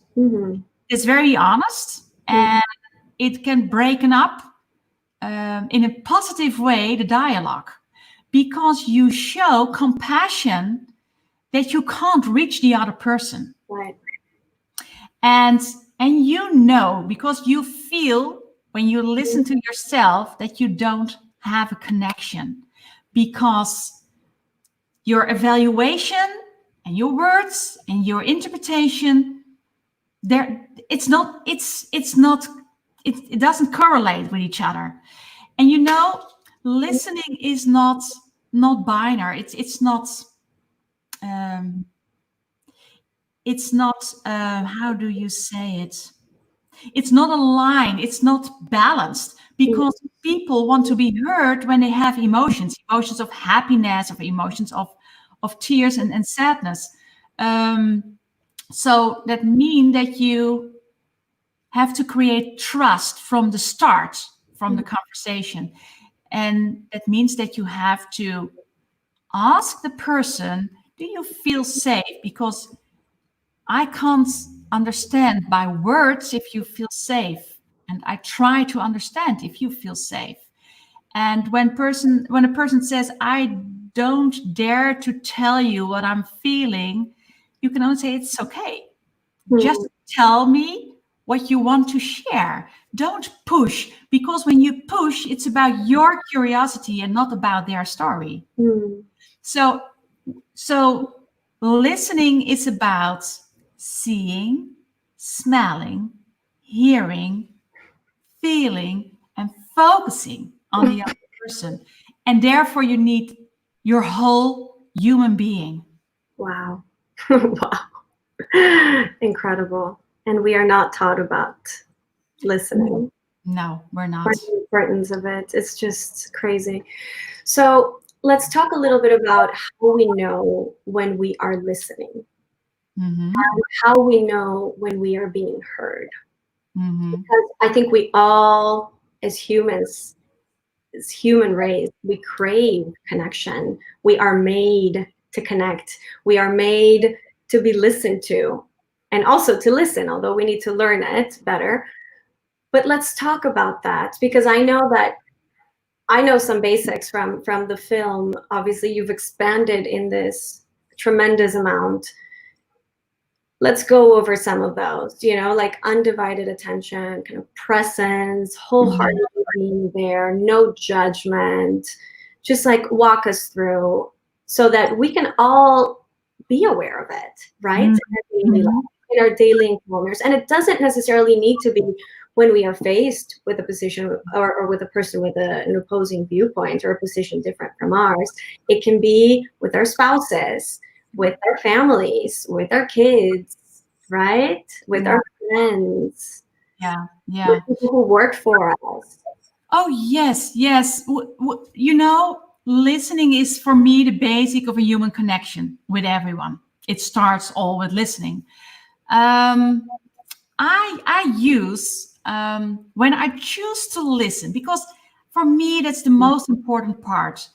It's very honest, and it can breaken up in a positive way the dialogue, because you show compassion that you can't reach the other person. Right. And you know, because you feel when you listen to yourself that you don't have a connection, because your evaluation and your words and your interpretation, it doesn't correlate with each other. And you know, listening is not binary. It's not how do you say it? It's not a line. It's not balanced, because people want to be heard when they have emotions of happiness, of emotions of tears and sadness. So that means that you have to create trust from the start, from the conversation. And that means that you have to ask the person, do you feel safe? Because I can't understand by words if you feel safe. and I try to understand if you feel safe. And when a person says, I don't dare to tell you what I'm feeling, you can only say, it's okay. Just tell me what you want to share. Don't push, because when you push, it's about your curiosity and not about their story. So listening is about seeing, smelling, hearing, feeling, and focusing on the other person. And therefore you need your whole human being. Wow. Wow. Incredible. And we are not taught about listening. No, we're not. Or the importance of it. It's just crazy. So let's talk a little bit about how we know when we are listening. How we know when we are being heard. Because I think we all, as humans, as human race, we crave connection. We are made to connect. We are made to be listened to, and also to listen, although we need to learn it better. But let's talk about that, because I know some basics from the film. Obviously, you've expanded in this tremendous amount. Let's go over some of those, like undivided attention, kind of presence, wholeheartedly being there, no judgment. Just like walk us through so that we can all be aware of it, right? In our daily life, in our daily encounters. And it doesn't necessarily need to be when we are faced with a position or with a person with an opposing viewpoint or a position different from ours. It can be with our spouses, with our families, with our kids, right? With our friends. With people who work for us. Oh, yes. Listening is for me the basic of a human connection with everyone. It starts all with listening. I use when I choose to listen, because for me that's the most important part.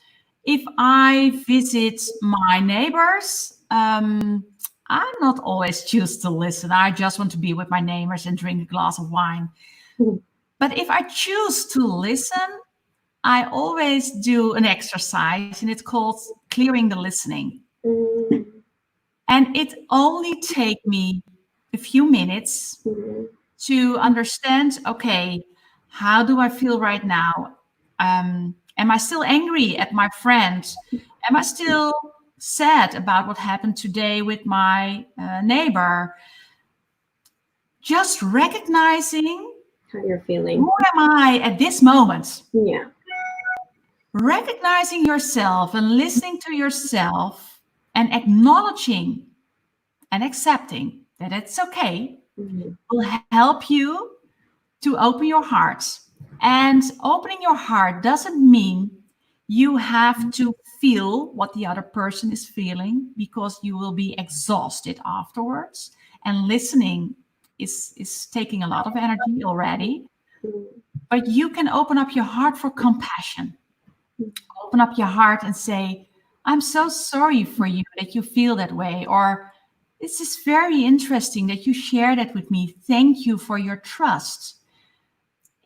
If I visit my neighbors, I not always choose to listen. I just want to be with my neighbors and drink a glass of wine. But if I choose to listen, I always do an exercise, and it's called clearing the listening. And it only takes me a few minutes to understand, okay, how do I feel right now? Am I still angry at my friend? Am I still sad about what happened today with my neighbor? Just recognizing how you're feeling. Who am I at this moment? Yeah. Recognizing yourself and listening to yourself and acknowledging and accepting that it's okay will help you to open your heart. And opening your heart doesn't mean you have to feel what the other person is feeling, because you will be exhausted afterwards. And listening is taking a lot of energy already. But you can open up your heart for compassion. Open up your heart and say, I'm so sorry for you that you feel that way. Or this is very interesting that you share that with me. Thank you for your trust.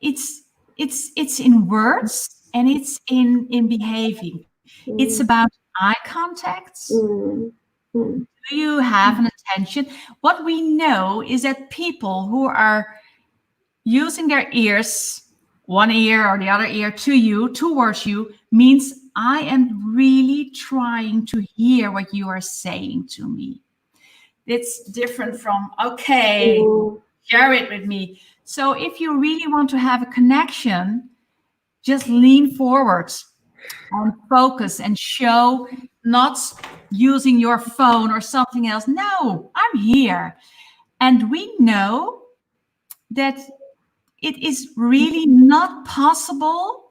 It's in words and it's in behaving. It's about eye contact. Do you have an attention? What we know is that people who are using their ears, one ear or the other ear to you, towards you, means I am really trying to hear what you are saying to me. It's different from, okay, share it with me. So if you really want to have a connection, just lean forward and focus and show, not using your phone or something else. No, I'm here. And we know that it is really not possible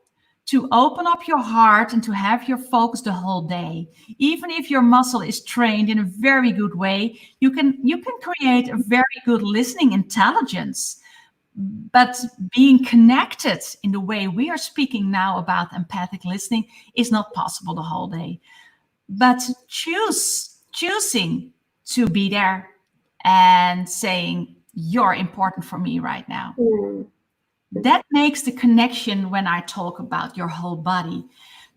to open up your heart and to have your focus the whole day. Even if your muscle is trained in a very good way, you can create a very good listening intelligence. But being connected in the way we are speaking now about empathic listening is not possible the whole day. But choosing to be there and saying, you're important for me right now. That makes the connection when I talk about your whole body.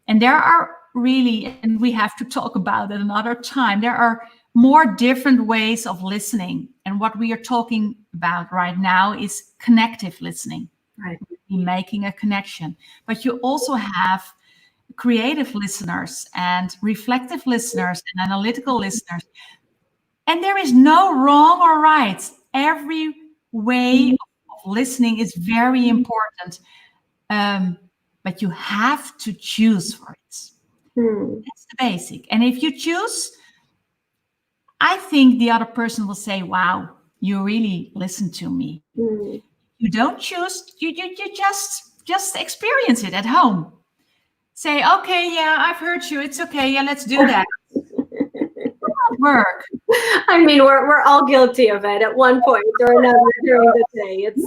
And there are really, and we have to talk about it another time, there are more different ways of listening. And what we are talking about right now is connective listening, Right. making a connection. But you also have creative listeners and reflective listeners and analytical listeners. And there is no wrong or right. Every way of listening is very important. But you have to choose for it. That's the basic. And if you choose, I think the other person will say, wow, you really listen to me. You don't choose, you just experience it at home. Say, okay, yeah, I've heard you. It's okay. Yeah, let's do that. It will not work. I mean, we're all guilty of it at one point or another during the day. It's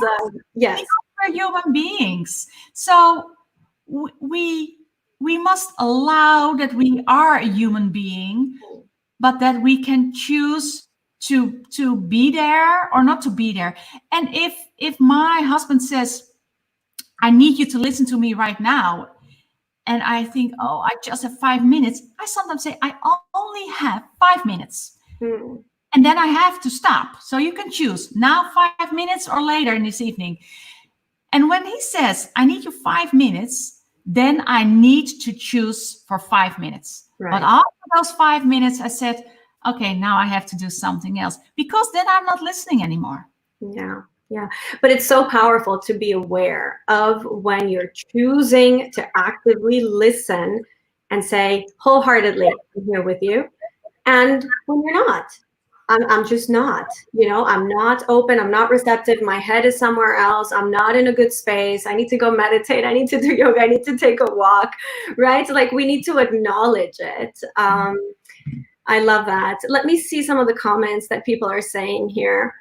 yes. We're human beings. So we must allow that we are a human being, but that we can choose to be there or not to be there. And if my husband says, I need you to listen to me right now, and I think, oh, I just have 5 minutes, I sometimes say, I only have 5 minutes. And then I have to stop. So you can choose now 5 minutes or later in this evening. And when he says, I need you 5 minutes, then I need to choose for 5 minutes. Right. But after those 5 minutes, I said, okay, now I have to do something else, because then I'm not listening anymore. Yeah. Yeah. But it's so powerful to be aware of when you're choosing to actively listen and say wholeheartedly, I'm here with you. And when you're not, I'm just not, I'm not open. I'm not receptive. My head is somewhere else. I'm not in a good space. I need to go meditate. I need to do yoga. I need to take a walk, right? Like we need to acknowledge it. I love that. Let me see some of the comments that people are saying here.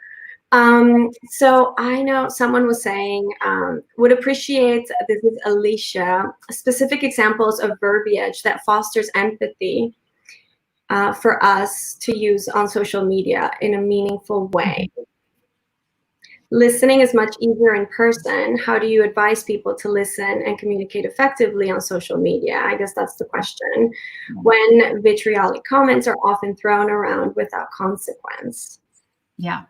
So I know someone was saying, would appreciate, this is Alicia, specific examples of verbiage that fosters empathy for us to use on social media in a meaningful way. Listening is much easier in person. How do you advise people to listen and communicate effectively on social media? I guess that's the question. When vitriolic comments are often thrown around without consequence. Yeah,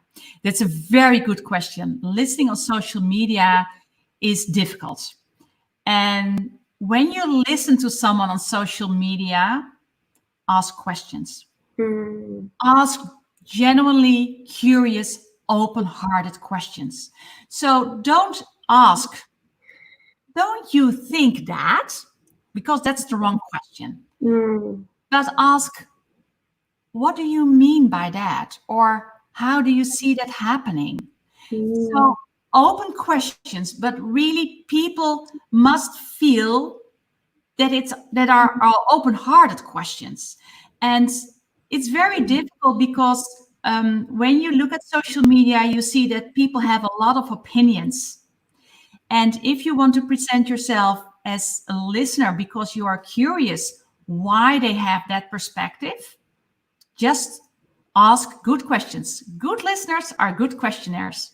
that's a very good question. Listening on social media is difficult. And when you listen to someone on social media, ask questions. Ask genuinely curious, open-hearted questions. So don't ask, don't you think that? Because that's the wrong question. But ask, what do you mean by that? Or how do you see that happening? So open questions, but really people must feel that are open-hearted questions. And it's very difficult because when you look at social media, you see that people have a lot of opinions. And if you want to present yourself as a listener because you are curious why they have that perspective, just ask good questions. Good listeners are good questionnaires.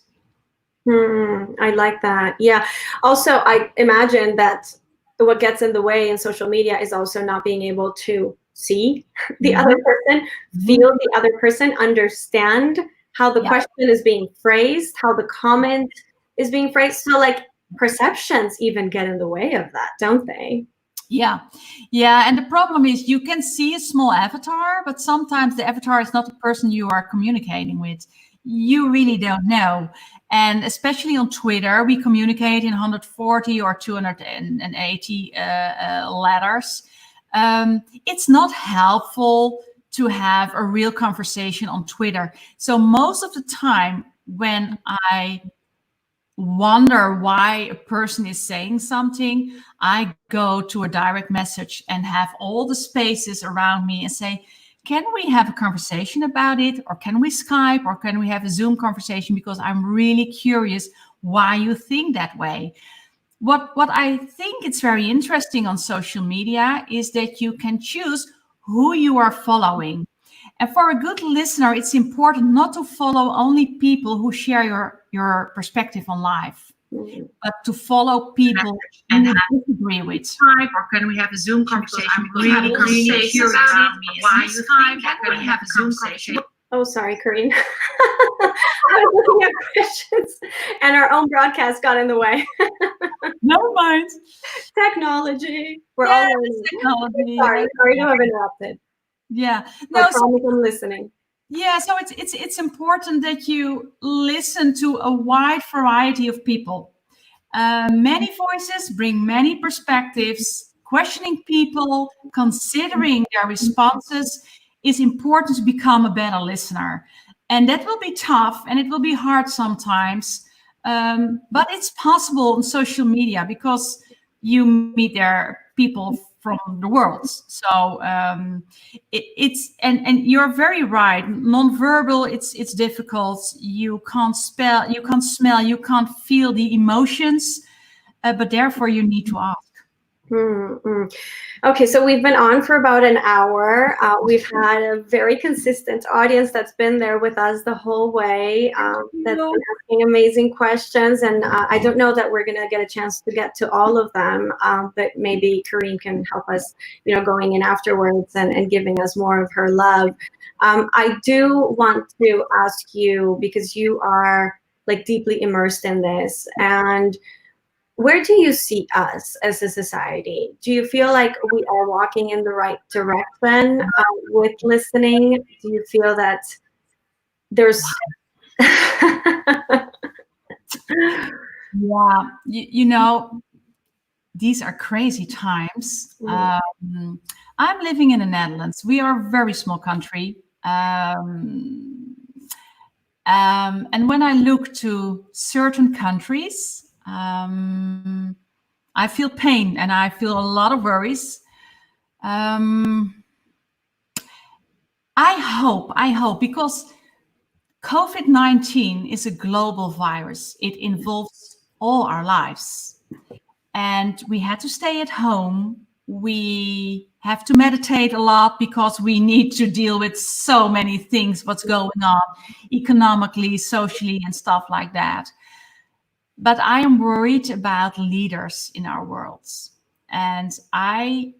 I like that. Yeah. Also, I imagine that what gets in the way in social media is also not being able to see the other person, feel the other person, understand how the question is being phrased, how the comment is being phrased. So like perceptions even get in the way of that, don't they? Yeah. And the problem is you can see a small avatar, but sometimes the avatar is not the person you are communicating with. You really don't know. And especially on Twitter, we communicate in 140 or 280 letters. It's not helpful to have a real conversation on Twitter. So most of the time when I wonder why a person is saying something, I go to a direct message and have all the spaces around me and say, can we have a conversation about it? Or can we Skype? Or can we have a Zoom conversation? Because I'm really curious why you think that way. What I think it's very interesting on social media is that you can choose who you are following. And for a good listener, it's important not to follow only people who share your perspective on life. but to follow people you disagree with. Skype, or can we have a Zoom conversation? I'm really curious about why you Skype, or can we have a Zoom conversation? Oh, sorry, Corine. I was looking at questions and our own broadcast got in the way. Never mind. Technology. We're all learning. Technology. Sorry to have interrupted. Yeah. No, I promise I'm listening. Yeah, so it's important that you listen to a wide variety of people. Many voices bring many perspectives. Questioning people, considering their responses is important to become a better listener. And that will be tough and it will be hard sometimes. But it's possible on social media because you meet there people from the world. So it's you're very right. Nonverbal, it's difficult. You can't spell, you can't smell, you can't feel the emotions, but therefore you need to ask. Okay, so we've been on for about an hour. We've had a very consistent audience that's been there with us the whole way. That's been asking amazing questions, and I don't know that we're going to get a chance to get to all of them, but maybe Corine can help us, going in afterwards and giving us more of her love. I do want to ask you, because you are like deeply immersed in this, and where do you see us as a society? Do you feel like we are walking in the right direction with listening? Do you feel that there's... Yeah, these are crazy times. I'm living in the Netherlands. We are a very small country. And when I look to certain countries, I feel pain and I feel a lot of worries. I hope, because COVID-19 is a global virus. It involves all our lives. And we had to stay at home. We have to meditate a lot because we need to deal with so many things, what's going on economically, socially, and stuff like that. But I am worried about leaders in our worlds. And I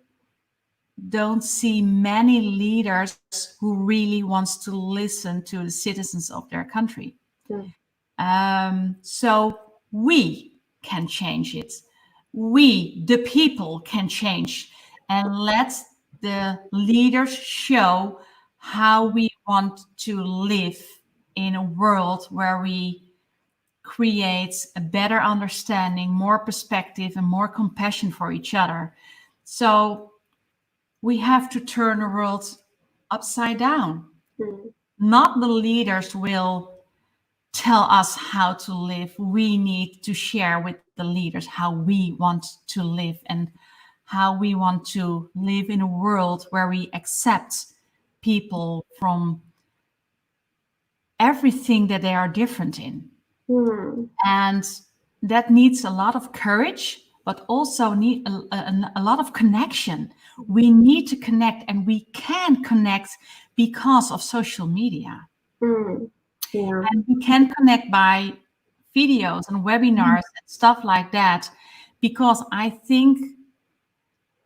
don't see many leaders who really wants to listen to the citizens of their country. So we can change it. We, the people, can change, and let the leaders show how we want to live in a world where we create a better understanding, more perspective, and more compassion for each other. So we have to turn the world upside down. Not the leaders will tell us how to live. We need to share with the leaders how we want to live and how we want to live in a world where we accept people from everything that they are different in. And that needs a lot of courage, but also need a lot of connection. We need to connect, and we can connect because of social media. And we can connect by videos and webinars and stuff like that, because I think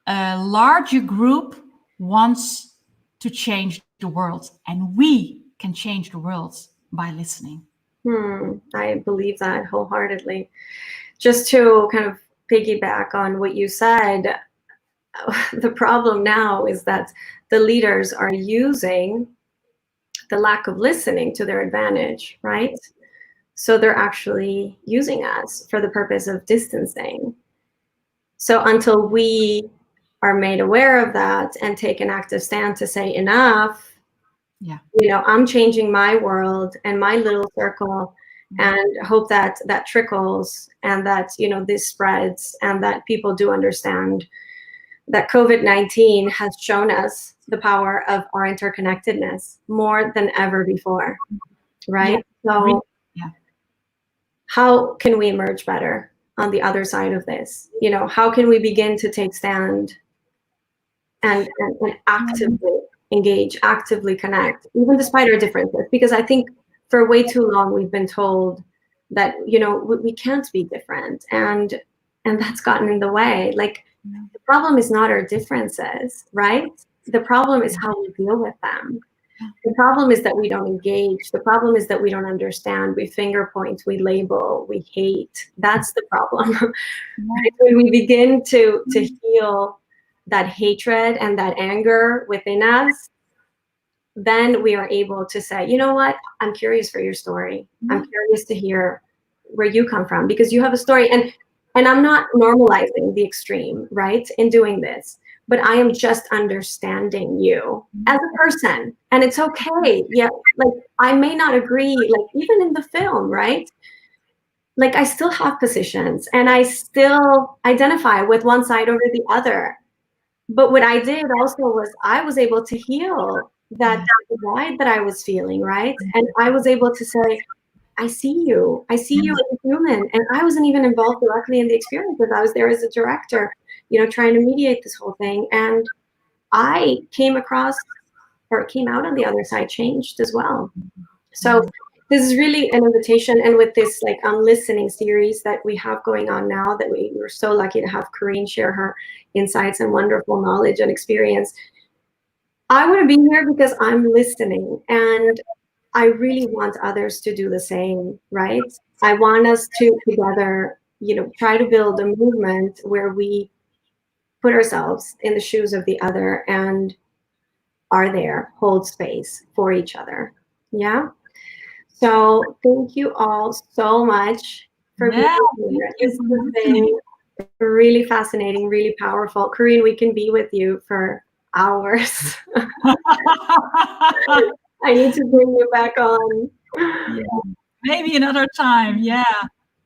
a larger group wants to change the world, and we can change the world by listening. I believe that wholeheartedly. Just to kind of piggyback on what you said, the problem now is that the leaders are using the lack of listening to their advantage, right? So they're actually using us for the purpose of distancing. So until we are made aware of that and take an active stand to say enough, I'm changing my world and my little circle, and hope that that trickles, and that, this spreads, and that people do understand that COVID-19 has shown us the power of our interconnectedness more than ever before, right? So how can we emerge better on the other side of this? How can we begin to take stand and actively engage, actively connect, even despite our differences? Because I think for way too long we've been told that, you know, we can't be different, and that's gotten in the way. Like, the problem is not our differences, right? The problem is how we deal with them. The problem is that we don't engage. The problem is that we don't understand. We finger point, we label, we hate. That's the problem. Right? When we begin to heal that hatred and that anger within us, then we are able to say, you know what? I'm curious for your story. I'm curious to hear where you come from, because you have a story. And I'm not normalizing the extreme, right, in doing this, but I am just understanding you as a person. And it's okay. Yeah, like, I may not agree, like, even in the film, right? Like, I still have positions and I still identify with one side over the other. But what I did also was I was able to heal that divide that I was feeling, right? And I was able to say, I see you. I see you as a human. And I wasn't even involved directly in the experiences. I was there as a director, you know, trying to mediate this whole thing. And I came across, or came out on the other side, changed as well. So this is really an invitation. And with this, like, listening series that we have going on now, that we're so lucky to have Corine share her insights and wonderful knowledge and experience. I want to be here because I'm listening, and I really want others to do the same, right? I want us to together, you know, try to build a movement where we put ourselves in the shoes of the other and are there, hold space for each other. Yeah. So thank you all so much for being here. This has been really fascinating, really powerful. Corine, we can be with you for hours. I need to bring you back on. Yeah. Maybe another time. Yeah.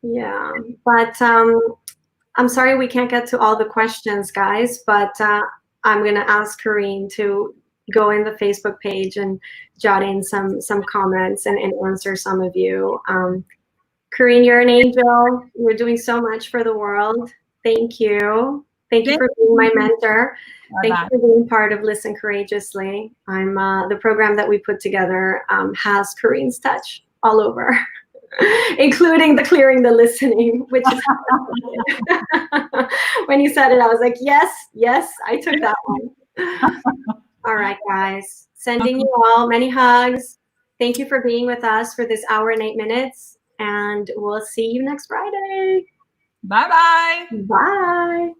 Yeah. But I'm sorry we can't get to all the questions, guys, but I'm going to ask Corine to go in the Facebook page and jot in some comments and answer some of you. Corine, you're an angel. You're doing so much for the world. Thank you. Thank you for being my mentor. Thank you for being part of Listen Courageously. I'm the program that we put together has Corine's touch all over, including the clearing the listening, which is when you said it, I was like, yes, I took that one. All right, guys. Sending you all many hugs. Thank you for being with us for this hour and 8 minutes, and we'll see you next Friday. Bye-bye. Bye.